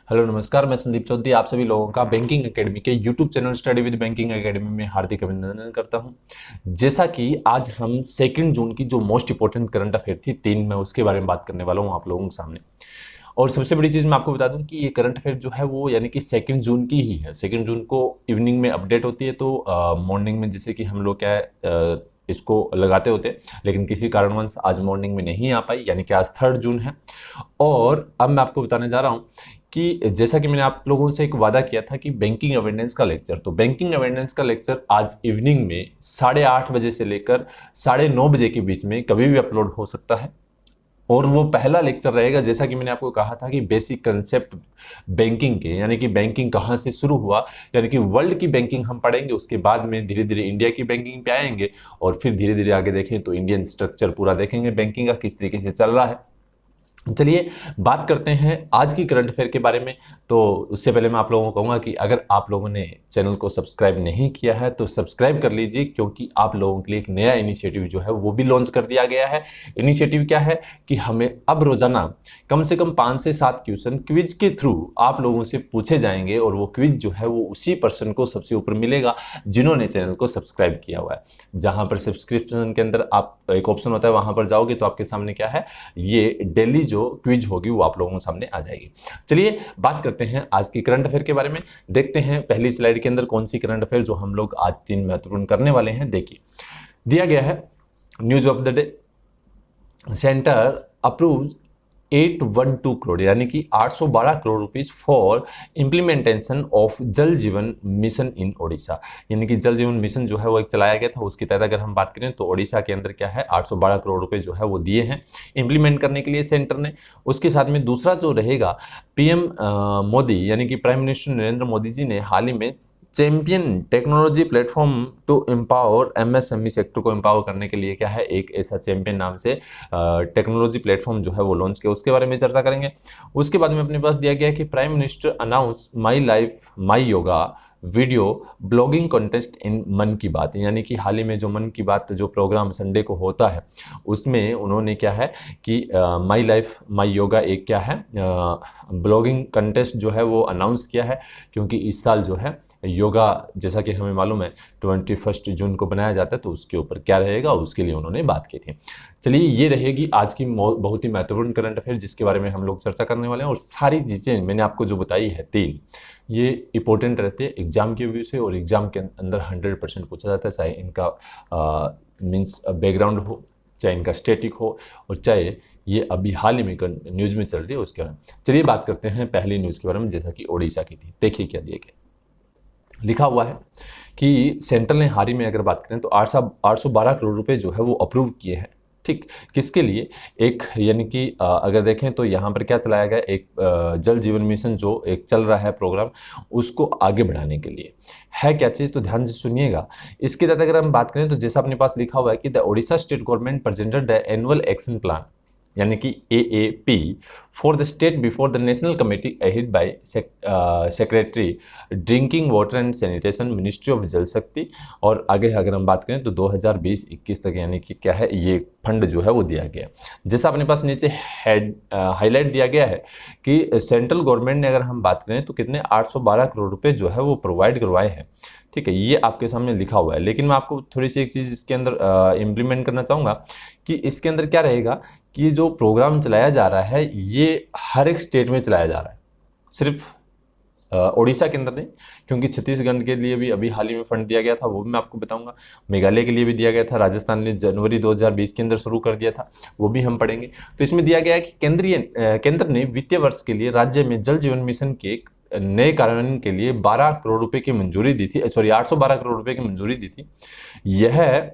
Hello नमस्कार, मैं संदीप चौधरी आप सभी लोगों का बैंकिंग एकेडमी के YouTube channel study with banking academy में हार्दिक अभिनंदन करता हूं। जैसा कि आज हम 2 जून की जो मोस्ट इंपोर्टेंट करंट अफेयर थी 3 में उसके बारे में बात करने वाला हूं आप लोगों के सामने। और सबसे बड़ी चीज़ मैं आपको बता दूं कि ये करंट अफेयर जो है वो यानी कि 2 जून की ही है। 2 जून को इवनिंग में अपडेट होती है, तो मॉर्निंग में जैसे कि हम लोग क्या है इसको लगाते होते, लेकिन किसी कारणवश आज मॉर्निंग में नहीं आ पाई, यानी कि आज 3 जून है। और अब मैं आपको बताने जा रहा हूँ कि जैसा कि मैंने आप लोगों से एक वादा किया था कि बैंकिंग अवेयरनेस का लेक्चर, तो बैंकिंग अवेयरनेस का लेक्चर आज इवनिंग में 8:30 बजे से लेकर 9:30 बजे के बीच में कभी भी अपलोड हो सकता है। और वो पहला लेक्चर रहेगा, जैसा कि मैंने आपको कहा था कि बेसिक कंसेप्ट बैंकिंग के, यानी कि बैंकिंग कहाँ से शुरू हुआ, यानी कि वर्ल्ड की बैंकिंग हम पढ़ेंगे। उसके बाद में धीरे धीरे इंडिया की बैंकिंग पे आएंगे और फिर धीरे धीरे आगे देखें तो इंडियन स्ट्रक्चर पूरा देखेंगे बैंकिंग का किस तरीके से चल रहा है। चलिए बात करते हैं आज की करंट अफेयर के बारे में। तो उससे पहले मैं आप लोगों को कहूँगा कि अगर आप लोगों ने चैनल को सब्सक्राइब नहीं किया है तो सब्सक्राइब कर लीजिए, क्योंकि आप लोगों के लिए एक नया इनिशिएटिव जो है वो भी लॉन्च कर दिया गया है। इनिशिएटिव क्या है कि हमें अब रोजाना कम से कम 5 से 7 क्वेश्चन क्विज के थ्रू आप लोगों से पूछे जाएंगे, और वो क्विज जो है वो उसी पर्सन को सबसे ऊपर मिलेगा जिन्होंने चैनल को सब्सक्राइब किया हुआ है। जहां पर सब्सक्रिप्शन के अंदर आप एक ऑप्शन होता है, वहां पर जाओगे तो आपके सामने क्या है, ये डेली जो क्विज होगी वो आप लोगों के सामने आ जाएगी। चलिए बात करते हैं आज की करंट अफेयर के बारे में। देखते हैं पहली स्लाइड के अंदर कौन सी करंट अफेयर जो हम लोग आज 3 महत्वपूर्ण करने वाले हैं। देखिए दिया गया है, news of the day, centre approve 812 crore यानी कि 812 crore rupees for implementation of जल जीवन मिशन इन ओडिशा। यानी कि जल जीवन मिशन जो है वो एक चलाया गया था, उसके तहत अगर हम बात करें तो ओडिशा के अंदर क्या है 812 करोड़ रुपए जो है वो दिए हैं इंप्लीमेंट करने के लिए सेंटर ने। उसके साथ में दूसरा जो रहेगा, पीएम मोदी यानी कि प्राइम मिनिस्टर नरेंद्र मोदी जी ने हाल ही में champion technology platform to empower MSME sector को एम्पावर करने के लिए क्या है, एक ऐसा चैंपियन नाम से टेक्नोलॉजी प्लेटफॉर्म जो है वो लॉन्च किया, उसके बारे में चर्चा करेंगे। उसके बाद में अपने पास दिया गया है कि prime minister announce my life my yoga video blogging contest in Mann Ki बात। यानी कि हाल ही में जो मन की बात जो प्रोग्राम संडे को होता है उसमें उन्होंने क्या है कि माई लाइफ माई योगा एक क्या है ब्लॉगिंग कंटेस्ट जो है वो अनाउंस किया है, क्योंकि इस साल जो है योगा जैसा कि हमें मालूम है 21 जून को बनाया जाता है, तो उसके ऊपर क्या रहेगा उसके लिए उन्होंने बात की थी। चलिए ये रहेगी आज की बहुत ही महत्वपूर्ण करंट अफेयर जिसके बारे में हम लोग चर्चा करने वाले हैं। और सारी चीज़ें मैंने आपको जो बताई है 3, ये इंपॉर्टेंट रहते हैं एग्जाम के व्यू से, और एग्जाम के अंदर 100% पूछा जाता है, चाहे इनका मीन्स बैकग्राउंड हो, चाहे इनका स्टैटिक हो, और चाहे ये अभी हाल ही में न्यूज़ में चल रही है उसके बारे में। चलिए बात करते हैं पहली न्यूज़ के बारे में, जैसा कि ओडिशा की थी। देखिए क्या दिया गया, लिखा हुआ है कि सेंट्रल ने हाल ही में अगर बात करें तो 812 करोड़ रुपए जो है वो अप्रूव किए हैं। ठीक, किसके लिए, एक यानी कि अगर देखें तो यहाँ पर क्या चलाया गया, एक जल जीवन मिशन जो एक चल रहा है प्रोग्राम, उसको आगे बढ़ाने के लिए है क्या चीज़, तो ध्यान से सुनिएगा। इसके तहत अगर हम बात करें तो जैसा अपने पास लिखा हुआ है कि the Odisha state government presented the annual action plan यानी कि AAP for the state before the national committee ahead bye secretary drinking water and sanitation ministry of जल शक्ति। और आगे अगर हम बात करें तो 2020-21 तक यानी कि क्या है ये फंड जो है वो दिया गया। जैसा अपने पास नीचे हाईलाइट दिया गया है कि सेंट्रल गवर्नमेंट ने अगर हम बात करें तो कितने 812 करोड़ रुपए जो है वो प्रोवाइड करवाए हैं। ठीक है, ये आपके सामने लिखा हुआ है, लेकिन मैं आपको थोड़ी सी एक चीज़ इसके अंदर इम्प्लीमेंट करना चाहूँगा कि इसके अंदर क्या रहेगा कि जो प्रोग्राम चलाया जा रहा है ये हर एक स्टेट में चलाया जा रहा है, सिर्फ ओडिशा के अंदर नहीं, क्योंकि छत्तीसगढ़ के लिए भी अभी हाल ही में फंड दिया गया था, वो भी मैं आपको बताऊंगा। मेघालय के लिए भी दिया गया था, राजस्थान ने जनवरी 2020 के अंदर शुरू कर दिया था, वो भी हम पढ़ेंगे। तो इसमें दिया गया है कि केंद्र ने वित्तीय वर्ष के लिए राज्य में जल जीवन मिशन के नए कार्यान्वयन के लिए 12 करोड़ रुपए की मंजूरी दी थी, 812 करोड़ रुपए की मंजूरी दी थी। यह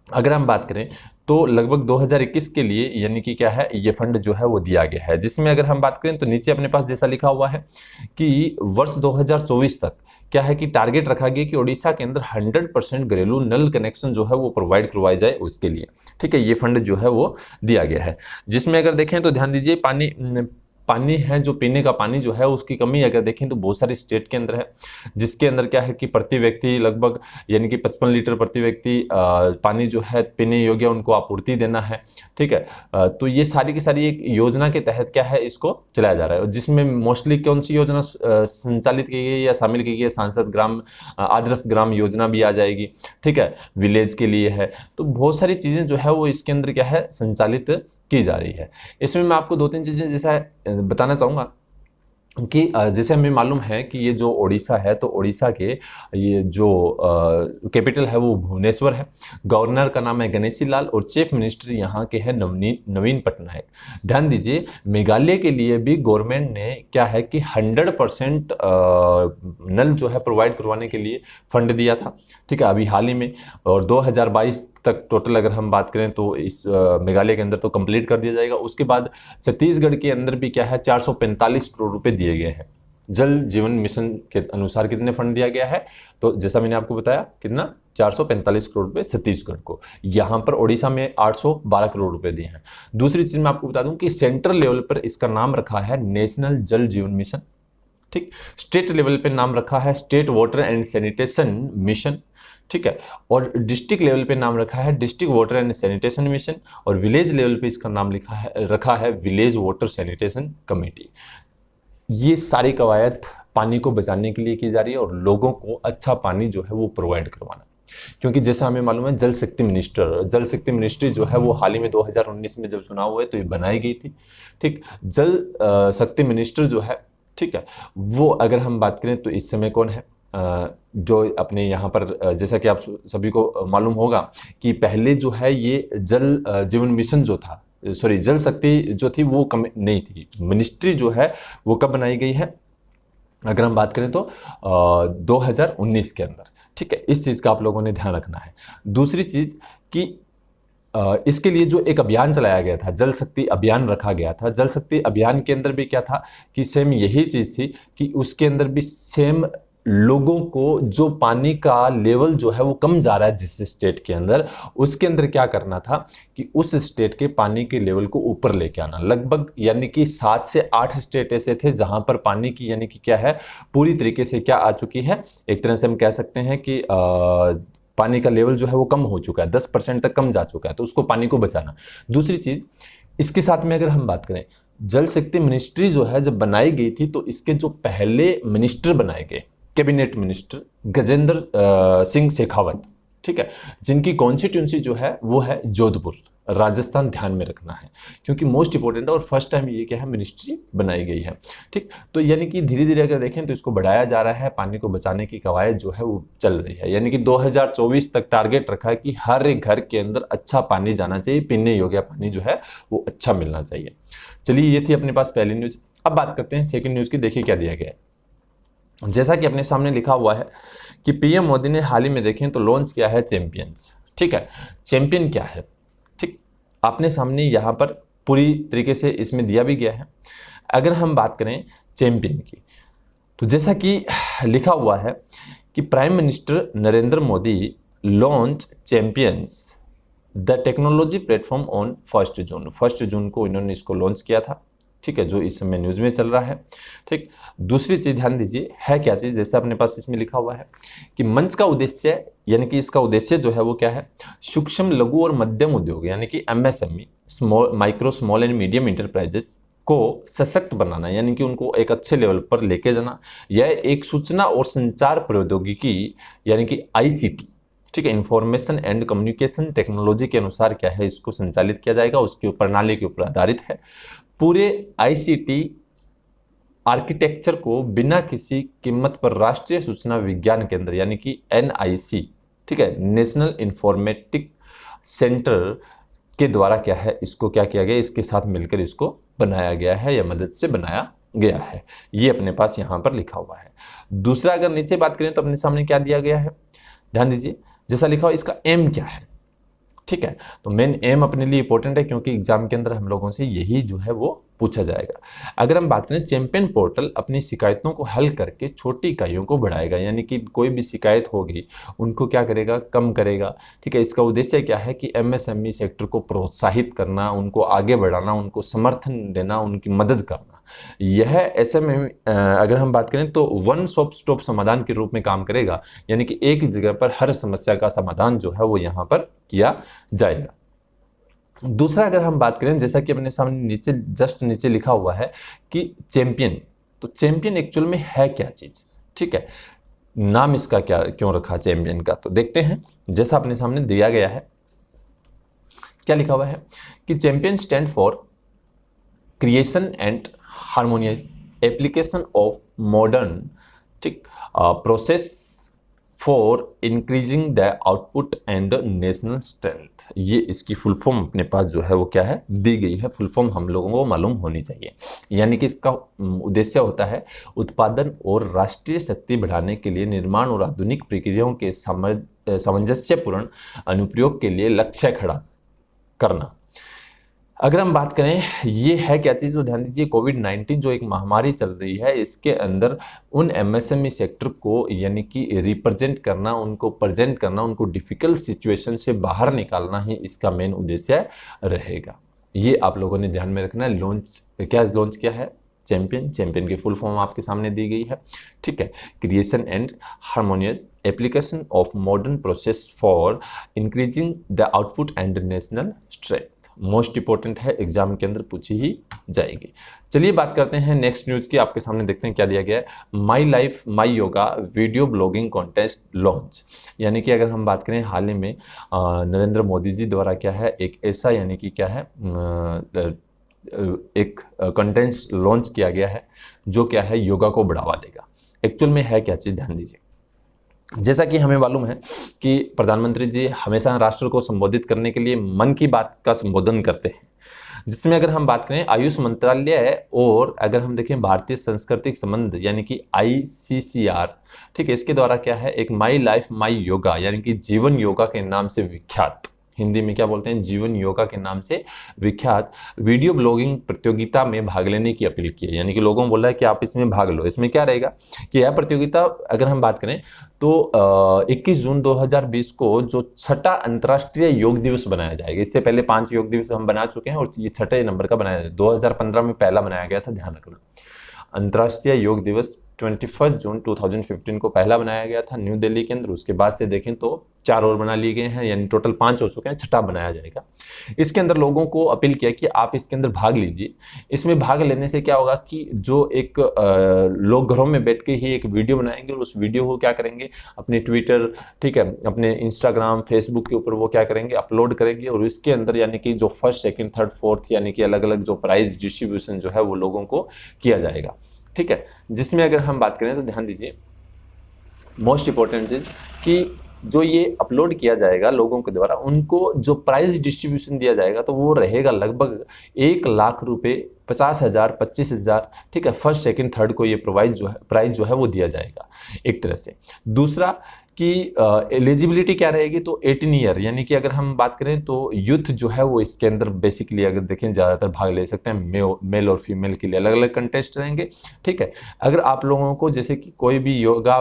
अगर हम बात करें तो लगभग 2021 के लिए यानी कि क्या है ये फंड जो है वो दिया गया है, जिसमें अगर हम बात करें तो नीचे अपने पास जैसा लिखा हुआ है कि वर्ष 2024 तक क्या है कि टारगेट रखा गया कि ओडिशा के अंदर 100% घरेलू नल कनेक्शन जो है वो प्रोवाइड करवाई जाए उसके लिए। ठीक है, ये फंड जो है वो दिया गया है, जिसमें अगर देखें तो ध्यान दीजिए पानी है, जो पीने का पानी जो है उसकी कमी अगर देखें तो बहुत सारे स्टेट के अंदर है, जिसके अंदर क्या है कि प्रति व्यक्ति लगभग यानी कि 55 लीटर प्रति व्यक्ति पानी जो है पीने योग्य उनको आपूर्ति देना है। ठीक है, तो ये सारी की सारी एक योजना के तहत क्या है इसको चलाया जा रहा है, जिसमें मोस्टली कौन सी योजना संचालित की गई या शामिल की गई है, सांसद ग्राम आदर्श ग्राम योजना भी आ जाएगी। ठीक है, विलेज के लिए है, तो बहुत सारी चीज़ें जो है वो इसके अंदर क्या है संचालित की जा रही है। इसमें मैं आपको 2-3 चीज़ें जैसा बताना चाहूँगा कि जैसे हमें मालूम है कि ये जो ओडिशा है, तो ओडिशा के ये जो कैपिटल है वो भुवनेश्वर है, गवर्नर का नाम है गणेशी लाल और चीफ मिनिस्टर यहाँ के हैं नवीन पटनायक। ध्यान दीजिए, मेघालय के लिए भी गवर्नमेंट ने क्या है कि 100% नल जो है प्रोवाइड करवाने के लिए फंड दिया था। ठीक है, अभी हाल ही में, और 2022 तक टोटल अगर हम बात करें तो इस मेघालय के अंदर तो कंप्लीट कर दिया जाएगा। उसके बाद छत्तीसगढ़ के अंदर भी क्या है 445 करोड़ रुपए दिए गए हैं। जल जीवन मिशन के अनुसार कितने फंड दिया गया है, तो जैसा मैंने आपको बताया कितना 445 करोड़ रुपए छत्तीसगढ़ को, यहां पर ओडिशा में 812 करोड़ रुपए दिए हैं। दूसरी चीज मैं आपको बता दूं कि सेंट्रल लेवल पर इसका नाम रखा है नेशनल जल जीवन मिशन। ठीक, स्टेट लेवल पे नाम रखा है state water and sanitation mission. ठीक है, और डिस्ट्रिक्ट लेवल पे नाम रखा है district water and sanitation mission, और विलेज लेवल पे इसका नाम रखा है विलेज वाटर सैनिटेशन कमेटी। ये सारी कवायद पानी को बचाने के लिए की जा रही है और लोगों को अच्छा पानी जो है वो प्रोवाइड करवाना, क्योंकि जैसा हमें मालूम है जल शक्ति मिनिस्ट्री जो है वो हाल ही में 2019 में जब चुनाव हुए तो ये बनाई गई थी। ठीक, जल शक्ति मिनिस्टर जो है, ठीक है, वो अगर हम बात करें तो इस समय कौन है, जो अपने यहाँ पर जैसा कि आप सभी को मालूम होगा कि पहले जो है ये जल जीवन मिशन जो था, सॉरी जल शक्ति जो थी वो कम नहीं थी, मिनिस्ट्री जो है वो कब बनाई गई है अगर हम बात करें तो 2019 के अंदर। ठीक है, इस चीज़ का आप लोगों ने ध्यान रखना है। दूसरी चीज़ कि इसके लिए जो एक अभियान चलाया गया था, जल शक्ति अभियान रखा गया था, जल शक्ति अभियान के अंदर भी क्या था कि सेम यही चीज़ थी कि उसके अंदर भी सेम लोगों को जो पानी का लेवल जो है वो कम जा रहा है जिस स्टेट के अंदर, उसके अंदर क्या करना था कि उस स्टेट के पानी के लेवल को ऊपर लेके आना। लगभग यानी कि 7 से 8 स्टेट ऐसे थे जहां पर पानी की यानी कि क्या है पूरी तरीके से क्या आ चुकी है, एक तरह से हम कह सकते हैं कि पानी का लेवल जो है वो कम हो चुका है, 10% तक कम जा चुका है, तो उसको पानी को बचाना। दूसरी चीज इसके साथ में अगर हम बात करें, जल शक्ति मिनिस्ट्री जो है जब बनाई गई थी तो इसके जो पहले मिनिस्टर बनाए गए कैबिनेट मिनिस्टर गजेंद्र सिंह शेखावत, ठीक है, जिनकी कॉन्स्टिट्यूंसी जो है वो है जोधपुर राजस्थान, ध्यान में रखना है क्योंकि मोस्ट इंपोर्टेंट है और फर्स्ट टाइम ये क्या है मिनिस्ट्री बनाई गई है। ठीक, तो यानी कि धीरे धीरे अगर देखें तो इसको बढ़ाया जा रहा है, पानी को बचाने की कवायद जो है वो चल रही है, यानी कि 2024 तक टारगेट रखा है कि हर एक घर के अंदर अच्छा पानी जाना चाहिए, पीने योग्य पानी जो है वो अच्छा मिलना चाहिए। चलिए, ये थी अपने पास पहली न्यूज। अब बात करते हैं सेकेंड न्यूज की। देखिए क्या दिया गया है, जैसा कि अपने सामने लिखा हुआ है कि पीएम मोदी ने हाल ही में देखें तो लॉन्च किया है चैंपियंस। ठीक है, चैंपियन क्या है, ठीक, अपने सामने यहाँ पर पूरी तरीके से इसमें दिया भी गया है। अगर हम बात करें चैंपियन की, तो जैसा कि लिखा हुआ है कि prime minister Narendra Modi launch champions the technology platform on 1 जून। 1 जून को इन्होंने इसको लॉन्च किया था। ठीक है, जो इस समय न्यूज में चल रहा है। ठीक, दूसरी चीज ध्यान दीजिए है क्या चीज, जैसे अपने पास इसमें लिखा हुआ है कि मंच का उद्देश्य यानी कि इसका उद्देश्य जो है वो क्या है, सूक्ष्म लघु और मध्यम उद्योग यानी कि MSME micro small and medium enterprises को सशक्त बनाना, यानी कि उनको एक अच्छे लेवल पर लेके जाना। यह एक सूचना और संचार प्रौद्योगिकी यानी कि आईसीटी, ठीक है, इंफॉर्मेशन एंड कम्युनिकेशन टेक्नोलॉजी के अनुसार क्या है इसको संचालित किया जाएगा, उसकी प्रणाली के ऊपर आधारित है। पूरे आईसीटी आर्किटेक्चर को बिना किसी कीमत पर राष्ट्रीय सूचना विज्ञान केंद्र यानी कि एनआईसी, ठीक है, नेशनल इंफॉर्मेटिक सेंटर के द्वारा क्या है इसको क्या किया गया, इसके साथ मिलकर इसको बनाया गया है या मदद से बनाया गया है। ये अपने पास यहाँ पर लिखा हुआ है। दूसरा अगर नीचे बात करें तो अपने सामने क्या दिया गया है, ध्यान दीजिए, जैसा लिखा हुआ इसका एम क्या है। ठीक है, तो मेन एम अपने लिए इंपॉर्टेंट है क्योंकि एग्जाम के अंदर हम लोगों से यही जो है वो पूछा जाएगा। अगर हम बात करें, चैंपियन पोर्टल अपनी शिकायतों को हल करके छोटी इकाइयों को बढ़ाएगा, यानी कि कोई भी शिकायत होगी उनको क्या करेगा, कम करेगा। ठीक है, इसका उद्देश्य क्या है कि एमएसएमई सेक्टर को प्रोत्साहित करना, उनको आगे बढ़ाना, उनको समर्थन देना, उनकी मदद करना। यह ऐसे में अगर हम बात करें तो वन स्टॉप समाधान के रूप में काम करेगा, यानी कि एक ही जगह पर हर समस्या का समाधान जो है वो यहाँ पर किया जाएगा। दूसरा अगर हम बात करें, जैसा कि अपने सामने नीचे जस्ट नीचे लिखा हुआ है कि चैंपियन, तो चैंपियन एक्चुअल में है क्या चीज, ठीक है, नाम इसका क्या क्यों रखा चैंपियन का, तो देखते हैं। जैसा अपने सामने दिया गया है, क्या लिखा हुआ है कि champion stand for creation and harmonious application of modern, ठीक, process for increasing the output and national strength. ये इसकी फुल फॉर्म अपने पास जो है वो क्या है, दी गई है। फुल फॉर्म हम लोगों को मालूम होनी चाहिए। यानी कि इसका उद्देश्य होता है उत्पादन और राष्ट्रीय शक्ति बढ़ाने के लिए निर्माण और आधुनिक प्रक्रियाओं के सामंजस्यपूर्ण अनुप्रयोग के लिए लक्ष्य खड़ा करना। अगर हम बात करें ये है क्या चीज़, तो ध्यान दीजिए कोविड-19 जो एक महामारी चल रही है, इसके अंदर उन एमएसएमई सेक्टर को यानी कि रिप्रेजेंट करना, उनको प्रेजेंट करना, उनको डिफिकल्ट सिचुएशन से बाहर निकालना ही इसका मेन उद्देश्य रहेगा। ये आप लोगों ने ध्यान में रखना है। लॉन्च किया है चैंपियन की फुल फॉर्म आपके सामने दी गई है, ठीक है, creation and harmonious application of modern process for increasing the output and national strength. Most important है, एग्जाम के अंदर पूछी ही जाएगी। चलिए बात करते हैं नेक्स्ट न्यूज की। आपके सामने देखते हैं क्या दिया गया है। माई life my yoga video blogging contest launch. यानी कि अगर हम बात करें हाल ही में नरेंद्र मोदी जी द्वारा क्या है, एक ऐसा यानी कि क्या है एक कंटेंट लॉन्च किया गया है जो क्या है योगा को बढ़ावा देगा। एक्चुअल में है क्या चीज़, ध्यान दीजिए। जैसा कि हमें मालूम है कि प्रधानमंत्री जी हमेशा राष्ट्र को संबोधित करने के लिए मन की बात का संबोधन करते हैं, जिसमें अगर हम बात करें आयुष मंत्रालय और अगर हम देखें भारतीय सांस्कृतिक संबंध यानी कि ICCR, ठीक है, इसके द्वारा क्या है एक माई लाइफ माई योगा यानी कि जीवन योगा के नाम से विख्यात, हिंदी में क्या बोलते हैं, जीवन योगा के नाम से विख्यात वीडियो ब्लॉगिंग प्रतियोगिता में भाग लेने की अपील की है। यानी कि लोगों को बोला है कि आप इसमें भाग लो। इसमें क्या रहेगा कि यह प्रतियोगिता अगर हम बात करें तो 21 जून 2020 को जो 6ठा अंतर्राष्ट्रीय योग दिवस बनाया जाएगा। इससे पहले 5 योग दिवस हम बना चुके हैं और ये 6ठे नंबर का बनाया जाएगा। 2015 में पहला बनाया गया था, ध्यान रखना। अंतर्राष्ट्रीय योग दिवस 21 जून 2015 को पहला बनाया गया था न्यू दिल्ली के अंदर। उसके बाद से देखें तो 4 और बना लिए गए हैं, यानी टोटल 5 हो चुके हैं, 6ठा बनाया जाएगा। इसके अंदर लोगों को अपील किया कि आप इसके अंदर भाग लीजिए। इसमें भाग लेने से क्या होगा कि जो एक लोग घरों में बैठ के ही एक वीडियो बनाएंगे और उस वीडियो को क्या करेंगे अपने ट्विटर, ठीक है, अपने इंस्टाग्राम, फेसबुक के ऊपर वो क्या करेंगे अपलोड करेंगे और इसके अंदर यानी कि जो फर्स्ट, सेकेंड, थर्ड, फोर्थ यानी कि अलग अलग जो प्राइज डिस्ट्रीब्यूशन जो है वो लोगों को किया जाएगा, ठीक है। जिसमें अगर हम बात करें तो ध्यान दीजिए मोस्ट इंपॉर्टेंट चीज कि जो ये अपलोड किया जाएगा लोगों के द्वारा, उनको जो प्राइज डिस्ट्रीब्यूशन दिया जाएगा तो वो रहेगा लगभग 1 लाख रुपए, 50,000, 25,000, ठीक है। फर्स्ट, सेकंड, थर्ड को ये प्राइज जो है वो दिया जाएगा एक तरह से। दूसरा कि एलिजिबिलिटी क्या रहेगी, तो 18 ईयर यानी कि अगर हम बात करें तो यूथ जो है वो इसके अंदर बेसिकली अगर देखें ज़्यादातर भाग ले सकते हैं। मेल और फीमेल के लिए अलग अलग कंटेस्ट रहेंगे, ठीक है। अगर आप लोगों को जैसे कि कोई भी योगा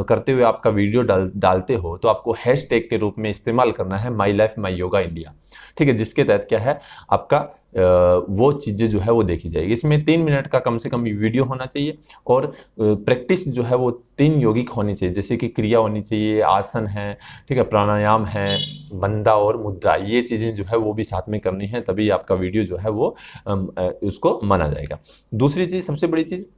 करते हुए आपका वीडियो डालते हो तो आपको हैशटैग के रूप में इस्तेमाल करना है माई लाइफ माई योगा इंडिया, ठीक है, जिसके तहत क्या है आपका वो चीज़ें जो है वो देखी जाएगी। इसमें 3 मिनट का कम से कम वीडियो होना चाहिए और प्रैक्टिस जो है वो 3 यौगिक होनी चाहिए, जैसे कि क्रिया होनी चाहिए, आसन है, ठीक है, प्राणायाम है, बंदा और मुद्रा, ये चीज़ें जो है वो भी साथ में करनी है, तभी आपका वीडियो जो है वो उसको माना जाएगा। दूसरी चीज़, सबसे बड़ी चीज़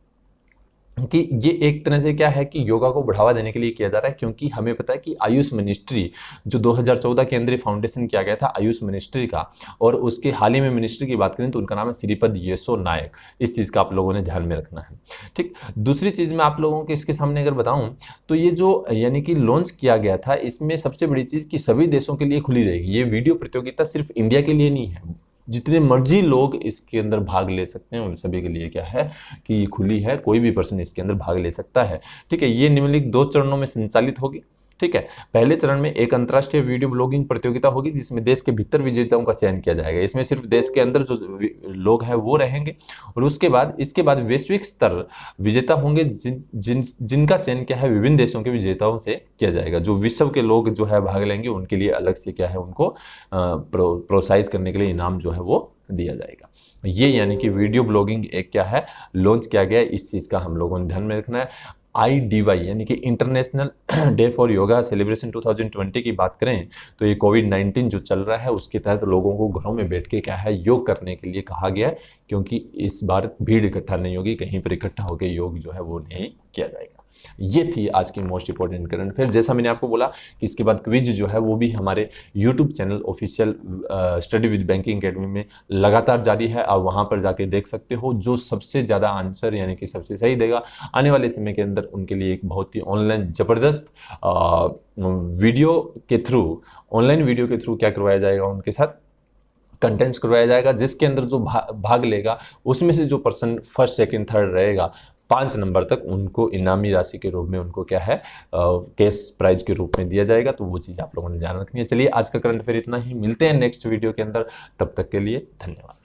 कि ये एक तरह से क्या है कि योगा को बढ़ावा देने के लिए किया जा रहा है, क्योंकि हमें पता है कि आयुष मिनिस्ट्री जो 2014 के अंदर फाउंडेशन किया गया था आयुष मिनिस्ट्री का, और उसके हाल ही में मिनिस्ट्री की बात करें तो उनका नाम है श्रीपद येसो नायक। इस चीज़ का आप लोगों ने ध्यान में रखना है, ठीक। दूसरी चीज़ मैं आप लोगों के इसके सामने अगर बताऊँ तो ये जो यानी कि लॉन्च किया गया था, इसमें सबसे बड़ी चीज़ कि सभी देशों के लिए खुली रहेगी। ये वीडियो प्रतियोगिता सिर्फ इंडिया के लिए नहीं है, जितने मर्जी लोग इसके अंदर भाग ले सकते हैं, उन सभी के लिए क्या है कि ये खुली है, कोई भी पर्सन इसके अंदर भाग ले सकता है, ठीक है। ये निम्नलिखित 2 चरणों में संचालित होगी। ठीक है। पहले चरण में एक अंतर्राष्ट्रीय वीडियो ब्लॉगिंग प्रतियोगिता होगी जिसमें देश के भीतर विजेताओं का चयन किया जाएगा। इसमें सिर्फ देश के अंदर जो लोग हैं वो रहेंगे और इसके बाद वैश्विक स्तर विजेता होंगे जिनका चयन क्या है विभिन्न देशों के विजेताओं से किया जाएगा। जो विश्व के लोग जो है भाग लेंगे उनके लिए अलग से क्या है उनको प्रोत्साहित करने के लिए इनाम जो है वो दिया जाएगा। ये यानी कि वीडियो ब्लॉगिंग एक क्या है लॉन्च किया गया है। इस चीज़ का हम लोगों ने ध्यान में रखना है। IDY यानी कि international day for yoga celebration 2020 की बात करें तो ये कोविड-19 जो चल रहा है उसके तहत लोगों को घरों में बैठ के क्या है योग करने के लिए कहा गया है, क्योंकि इस बार भीड़ इकट्ठा नहीं होगी, कहीं पर इकट्ठा होकर योग जो है वो नहीं किया जाएगा। ये थी आज की मोस्ट इंपॉर्टेंट करंट अफेयर। जैसा मैंने आपको बोला कि इसके बाद क्विज जो है वो भी हमारे YouTube channel official study with banking academy में लगातार जारी है। आप वहां पर जाके देख सकते हो। जो सबसे ज़्यादा आंसर यानी कि सबसे सही देगा आने वाले समय के अंदर उनके लिए एक बहुत ही ऑनलाइन ज़बरदस्त वीडियो के थ्रू क्या करवाया जाएगा, उनके साथ कंटेंट्स करवाया जाएगा, जिसके अंदर जो भाग लेगा उसमें से जो पर्सन फर्स्ट सेकंड थर्ड रहेगा 5 नंबर तक उनको इनामी राशि के रूप में उनको क्या है कैश प्राइज के रूप में दिया जाएगा। तो वो चीज़ आप लोगों ने ध्यान रखनी है। चलिए आज का करंट अफेयर इतना ही, मिलते हैं नेक्स्ट वीडियो के अंदर, तब तक के लिए धन्यवाद।